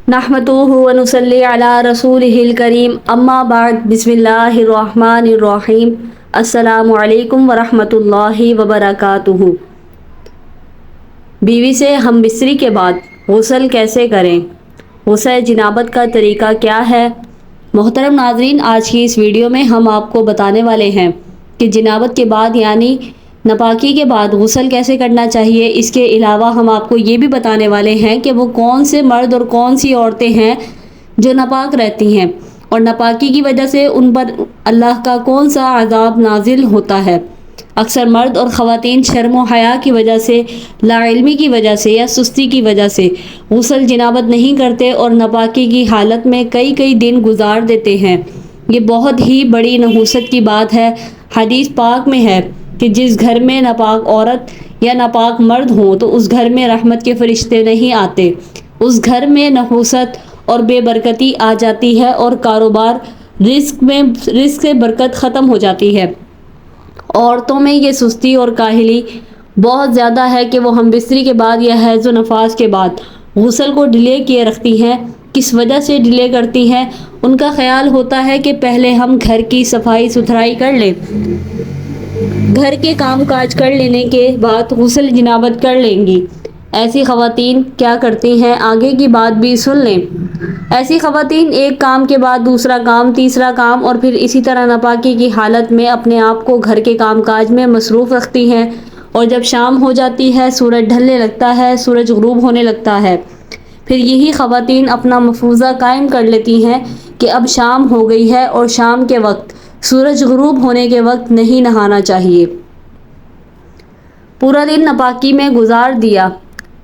نحمدہ ونصلی علی رسولہ الکریم اما بعد بسم اللہ الرحمن الرحیم السلام علیکم ورحمۃ اللہ وبرکاتہ۔ بیوی سے ہم بستری کے بعد غسل کیسے کریں؟ غسل جنابت کا طریقہ کیا ہے؟ محترم ناظرین، آج کی اس ویڈیو میں ہم آپ کو بتانے والے ہیں کہ جنابت کے بعد یعنی ناپاکی کے بعد غسل کیسے کرنا چاہیے۔ اس کے علاوہ ہم آپ کو یہ بھی بتانے والے ہیں کہ وہ کون سے مرد اور کون سی عورتیں ہیں جو ناپاک رہتی ہیں اور ناپاکی کی وجہ سے ان پر اللہ کا کون سا عذاب نازل ہوتا ہے۔ اکثر مرد اور خواتین شرم و حیا کی وجہ سے، لا علمی کی وجہ سے یا سستی کی وجہ سے غسل جنابت نہیں کرتے اور ناپاکی کی حالت میں کئی دن گزار دیتے ہیں۔ یہ بہت ہی بڑی نحوست کی بات ہے۔ حدیث پاک میں ہے کہ جس گھر میں ناپاک عورت یا ناپاک مرد ہوں تو اس گھر میں رحمت کے فرشتے نہیں آتے، اس گھر میں نحوست اور بے برکتی آ جاتی ہے اور کاروبار رزق سے برکت ختم ہو جاتی ہے۔ عورتوں میں یہ سستی اور کاہلی بہت زیادہ ہے کہ وہ ہم بستری کے بعد یا حیض و نفاس کے بعد غسل کو ڈیلے کیے رکھتی ہیں۔ کس وجہ سے ڈیلے کرتی ہیں؟ ان کا خیال ہوتا ہے کہ پہلے ہم گھر کی صفائی ستھرائی کر لیں، گھر کے کام کاج کر لینے کے بعد غسل جنابت کر لیں گی۔ ایسی خواتین کیا کرتی ہیں؟ آگے کی بات بھی سن لیں۔ ایسی خواتین ایک کام کے بعد دوسرا کام، تیسرا کام اور پھر اسی طرح ناپاکی کی حالت میں اپنے آپ کو گھر کے کام کاج میں مصروف رکھتی ہیں، اور جب شام ہو جاتی ہے، سورج ڈھلنے لگتا ہے، سورج غروب ہونے لگتا ہے، پھر یہی خواتین اپنا مفروضہ قائم کر لیتی ہیں کہ اب شام ہو گئی ہے اور شام کے وقت، سورج غروب ہونے کے وقت نہیں نہانا چاہیے۔ پورا دن ناپاکی میں گزار دیا،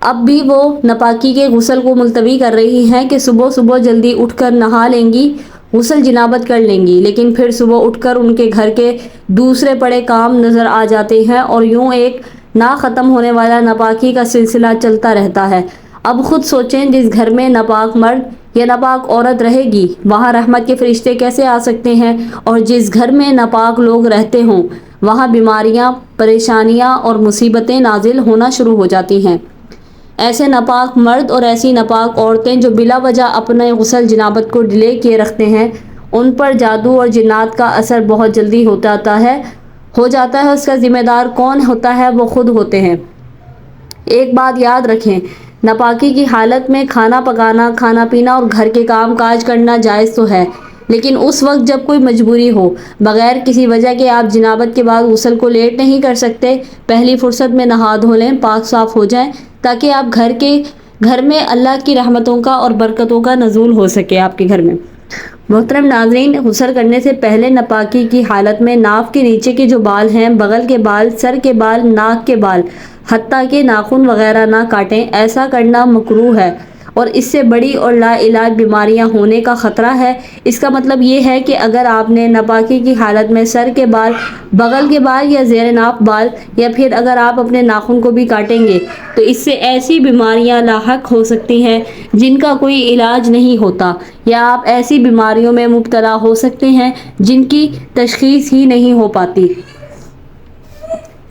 اب بھی وہ ناپاکی کے غسل کو ملتوی کر رہی ہیں کہ صبح جلدی اٹھ کر نہا لیں گی، غسل جنابت کر لیں گی، لیکن پھر صبح اٹھ کر ان کے گھر کے دوسرے پڑے کام نظر آ جاتے ہیں اور یوں ایک نہ ختم ہونے والا ناپاکی کا سلسلہ چلتا رہتا ہے۔ اب خود سوچیں، جس گھر میں ناپاک مرد یا ناپاک عورت رہے گی وہاں رحمت کے فرشتے کیسے آ سکتے ہیں؟ اور جس گھر میں ناپاک لوگ رہتے ہوں وہاں بیماریاں، پریشانیاں اور مصیبتیں نازل ہونا شروع ہو جاتی ہیں۔ ایسے ناپاک مرد اور ایسی ناپاک عورتیں جو بلا وجہ اپنے غسل جنابت کو ڈیلے کیے رکھتے ہیں، ان پر جادو اور جنات کا اثر بہت جلدی ہو جاتا ہے۔ اس کا ذمہ دار کون ہوتا ہے؟ وہ خود ہوتے ہیں۔ ایک بات یاد رکھیں، ناپاکی کی حالت میں کھانا پکانا، کھانا پینا اور گھر کے کام کاج کرنا جائز تو ہے، لیکن اس وقت جب کوئی مجبوری ہو، بغیر کسی وجہ کے آپ جنابت کے بعد غسل کو لیٹ نہیں کر سکتے، پہلی فرصت میں نہا دھو لیں، پاک صاف ہو جائیں، تاکہ آپ گھر میں اللہ کی رحمتوں کا اور برکتوں کا نزول ہو سکے آپ کے گھر میں۔ محترم ناظرین، غسل کرنے سے پہلے ناپاکی کی حالت میں ناف کے نیچے کے جو بال ہیں، بغل کے بال، سر کے بال، ناک کے بال، حتیٰ کہ ناخن وغیرہ نہ کاٹیں۔ ایسا کرنا مکروہ ہے اور اس سے بڑی اور لا علاج بیماریاں ہونے کا خطرہ ہے۔ اس کا مطلب یہ ہے کہ اگر آپ نے ناپاکی کی حالت میں سر کے بال، بغل کے بال یا زیر ناف بال، یا پھر اگر آپ اپنے ناخن کو بھی کاٹیں گے تو اس سے ایسی بیماریاں لاحق ہو سکتی ہیں جن کا کوئی علاج نہیں ہوتا، یا آپ ایسی بیماریوں میں مبتلا ہو سکتے ہیں جن کی تشخیص ہی نہیں ہو پاتی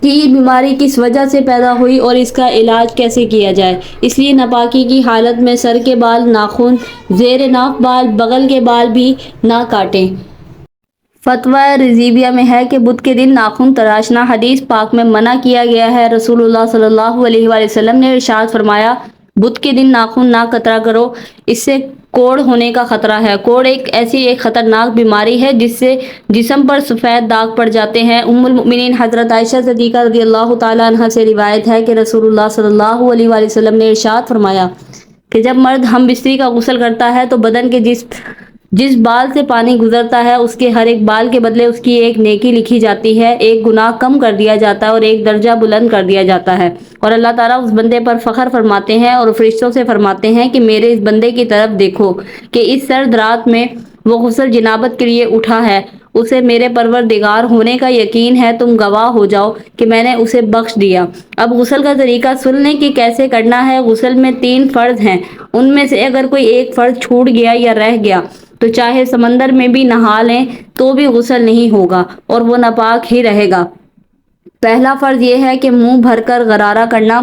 کہ یہ بیماری کس وجہ سے پیدا ہوئی اور اس کا علاج کیسے کیا جائے۔ اس لیے ناپاکی کی حالت میں سر کے بال، ناخن، زیر ناف بال، بغل کے بال بھی نہ کاٹیں۔ فتویٰ رضویہ میں ہے کہ بدھ کے دن ناخن تراشنا حدیث پاک میں منع کیا گیا ہے۔ رسول اللہ صلی اللہ علیہ وآلہ وسلم نے ارشاد فرمایا، بدھ کے دن ناخن نہ کترا کرو، اس سے کوڑ ہونے کا خطرہ ہے۔ کوڑ ایک خطرناک بیماری ہے جس سے جسم پر سفید داغ پڑ جاتے ہیں۔ ام المؤمنین حضرت عائشہ صدیقہ رضی اللہ تعالیٰ عنہا سے روایت ہے کہ رسول اللہ صلی اللہ علیہ وآلہ وسلم نے ارشاد فرمایا کہ جب مرد ہم بستری کا غسل کرتا ہے تو بدن کے جس بال سے پانی گزرتا ہے اس کے ہر ایک بال کے بدلے اس کی ایک نیکی لکھی جاتی ہے، ایک گناہ کم کر دیا جاتا ہے اور ایک درجہ بلند کر دیا جاتا ہے، اور اللہ تعالیٰ اس بندے پر فخر فرماتے ہیں اور فرشتوں سے فرماتے ہیں کہ میرے اس بندے کی طرف دیکھو کہ اس سرد رات میں وہ غسل جنابت کے لیے اٹھا ہے، اسے میرے پروردگار ہونے کا یقین ہے، تم گواہ ہو جاؤ کہ میں نے اسے بخش دیا۔ اب غسل کا طریقہ سن لیں کہ کیسے کرنا ہے۔ غسل میں 3 فرض ہیں، ان میں سے اگر کوئی ایک فرض چھوٹ گیا یا رہ گیا تو چاہے سمندر میں بھی نہا لیں تو بھی غسل نہیں ہوگا اور وہ ناپاک ہی رہے گا۔ پہلا فرض یہ ہے کہ منہ بھر کر غرارہ کرنا،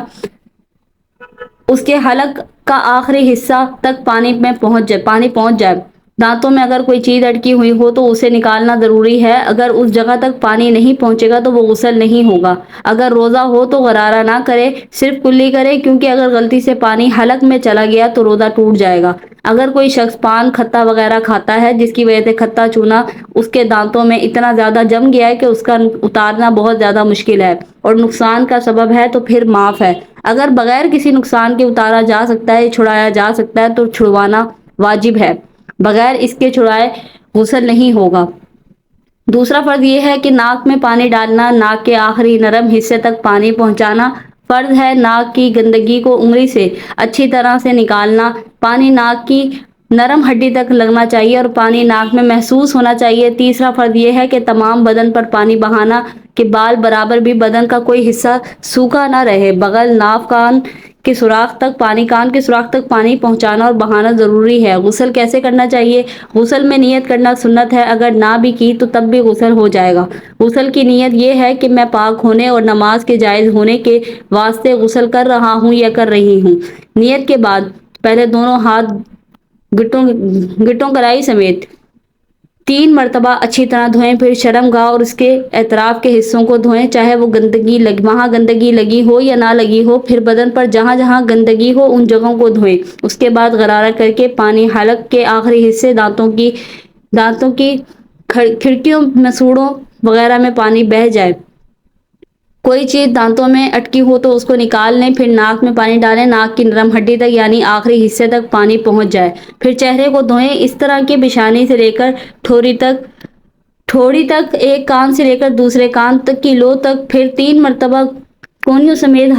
اس کے حلق کا آخری حصہ تک پانی پہنچ جائے۔ دانتوں میں اگر کوئی چیز اٹکی ہوئی ہو تو اسے نکالنا ضروری ہے، اگر اس جگہ تک پانی نہیں پہنچے گا تو وہ غسل نہیں ہوگا۔ اگر روزہ ہو تو غرارہ نہ کرے، صرف کلی کرے، کیونکہ اگر غلطی سے پانی حلق میں چلا گیا تو روزہ ٹوٹ جائے گا۔ اگر کوئی شخص پان، کھٹا وغیرہ کھاتا ہے جس کی وجہ سے کھٹا چونا اس کے دانتوں میں اتنا زیادہ جم گیا ہے کہ اس کا اتارنا بہت زیادہ مشکل ہے اور نقصان کا سبب ہے تو پھر معاف ہے۔ اگر بغیر کسی نقصان کے اتارا جا سکتا ہے، چھڑایا جا سکتا ہے تو چھڑوانا واجب ہے، بغیر اس کے چھڑائے غسل نہیں ہوگا۔ دوسرا فرض یہ ہے کہ ناک میں پانی ڈالنا، ناک کے آخری نرم حصے تک پانی پہنچانا فرض ہے۔ ناک کی گندگی کو انگلی سے اچھی طرح سے نکالنا، پانی ناک کی نرم ہڈی تک لگنا چاہیے اور پانی ناک میں محسوس ہونا چاہیے۔ تیسرا فرض یہ ہے کہ تمام بدن پر پانی بہانا کہ بال برابر بھی بدن کا کوئی حصہ سوکھا نہ رہے۔ بغل، ناف، کان کے سوراخ تک پانی پہنچانا اور بہانا ضروری ہے۔ غسل کیسے کرنا چاہیے؟ غسل میں نیت کرنا سنت ہے، اگر نہ بھی کی تو تب بھی غسل ہو جائے گا۔ غسل کی نیت یہ ہے کہ میں پاک ہونے اور نماز کے جائز ہونے کے واسطے غسل کر رہا ہوں یا کر رہی ہوں۔ نیت کے بعد پہلے دونوں ہاتھ گٹوں کلائی سمیت 3 مرتبہ اچھی طرح دھوئیں، پھر شرم گاہ اور اس کے اطراف کے حصوں کو دھوئیں، چاہے وہ وہاں گندگی لگی ہو یا نہ لگی ہو، پھر بدن پر جہاں جہاں گندگی ہو ان جگہوں کو دھوئیں۔ اس کے بعد غرارہ کر کے پانی حلق کے آخری حصے، دانتوں کی کھڑکیوں، مسوڑوں وغیرہ میں پانی بہہ جائے۔ کوئی چیز دانتوں میں اٹکی ہو تو اس کو نکال لیں، پھر ناک میں پانی ڈالیں، ناک کی نرم ہڈی تک یعنی آخری حصے تک پانی پہنچ جائے۔ پھر چہرے کو دھوئیں، اس طرح کہ پیشانی سے لے کر ٹھوڑی تک، ایک کان سے لے کر دوسرے کان تک کی لو تک، پھر 3 مرتبہ کونیوں سمیت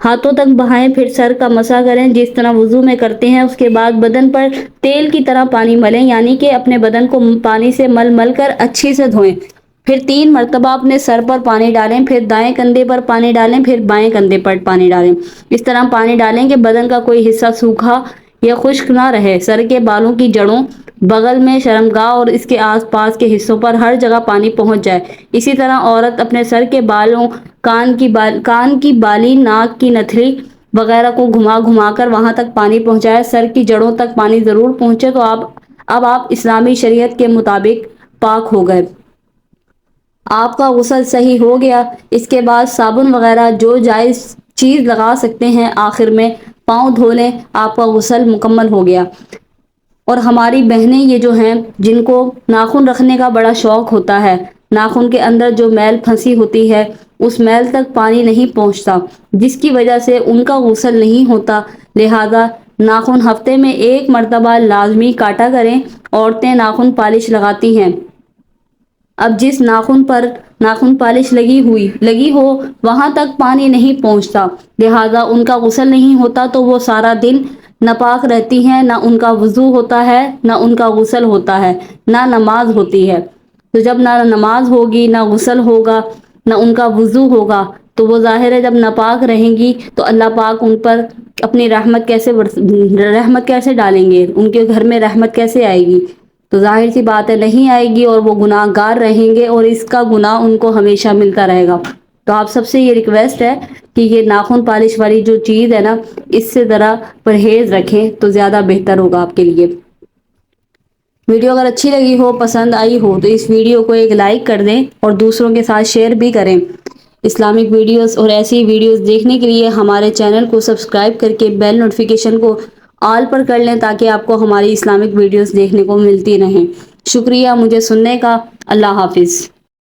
ہاتھوں تک بہائیں، پھر سر کا مسح کریں جس طرح وضو میں کرتے ہیں۔ اس کے بعد بدن پر تیل کی طرح پانی ملیں، یعنی کہ اپنے بدن کو پانی سے مل کر اچھی سے دھوئیں۔ پھر 3 مرتبہ اپنے سر پر پانی ڈالیں، پھر دائیں کندھے پر پانی ڈالیں، پھر بائیں کندھے پر پانی ڈالیں۔ اس طرح پانی ڈالیں کہ بدن کا کوئی حصہ سوکھا یا خشک نہ رہے۔ سر کے بالوں کی جڑوں، بغل میں، شرمگاہ اور اس کے آس پاس کے حصوں پر ہر جگہ پانی پہنچ جائے۔ اسی طرح عورت اپنے سر کے بالوں، کان کی بالی، ناک کی نتھلی وغیرہ کو گھما کر وہاں تک پانی پہنچائے۔ سر کی جڑوں تک پانی ضرور پہنچے تو اب آپ اسلامی شریعت کے مطابق پاک ہو گئے، آپ کا غسل صحیح ہو گیا۔ اس کے بعد صابن وغیرہ جو جائز چیز لگا سکتے ہیں، آخر میں پاؤں دھو لیں، آپ کا غسل مکمل ہو گیا۔ اور ہماری بہنیں یہ جو ہیں جن کو ناخن رکھنے کا بڑا شوق ہوتا ہے، ناخن کے اندر جو میل پھنسی ہوتی ہے اس میل تک پانی نہیں پہنچتا، جس کی وجہ سے ان کا غسل نہیں ہوتا، لہذا ناخن ہفتے میں 1 مرتبہ لازمی کاٹا کریں۔ عورتیں ناخن پالش لگاتی ہیں، اب جس ناخن پر ناخن پالش لگی ہو وہاں تک پانی نہیں پہنچتا، لہذا ان کا غسل نہیں ہوتا تو وہ سارا دن ناپاک رہتی ہیں، نہ ان کا وضو ہوتا ہے، نہ ان کا غسل ہوتا ہے، نہ نماز ہوتی ہے۔ تو جب نہ نماز ہوگی، نہ غسل ہوگا، نہ ان کا وضو ہوگا تو وہ ظاہر ہے جب ناپاک رہیں گی تو اللہ پاک ان پر اپنی رحمت کیسے ڈالیں گے، ان کے گھر میں رحمت کیسے آئے گی؟ تو ظاہر سی بات ہے نہیں آئے گی، اور وہ گناہ گار رہیں گے اور اس کا گناہ ان کو ہمیشہ ملتا رہے گا۔ تو آپ سب سے یہ ریکویسٹ ہے کہ یہ ناخن پالش والی جو چیز ہے نا، اس سے ذرا پرہیز رکھیں تو زیادہ بہتر ہوگا آپ کے لیے۔ ویڈیو اگر اچھی لگی ہو، پسند آئی ہو تو اس ویڈیو کو ایک لائک کر دیں اور دوسروں کے ساتھ شیئر بھی کریں۔ اسلامک ویڈیوز اور ایسی ویڈیوز دیکھنے کے لیے ہمارے چینل کو سبسکرائب کر کے بیل نوٹیفیکیشن کو آل پر کر لیں تاکہ آپ کو ہماری اسلامک ویڈیوز دیکھنے کو ملتی رہیں۔ شکریہ مجھے سننے کا۔ اللہ حافظ۔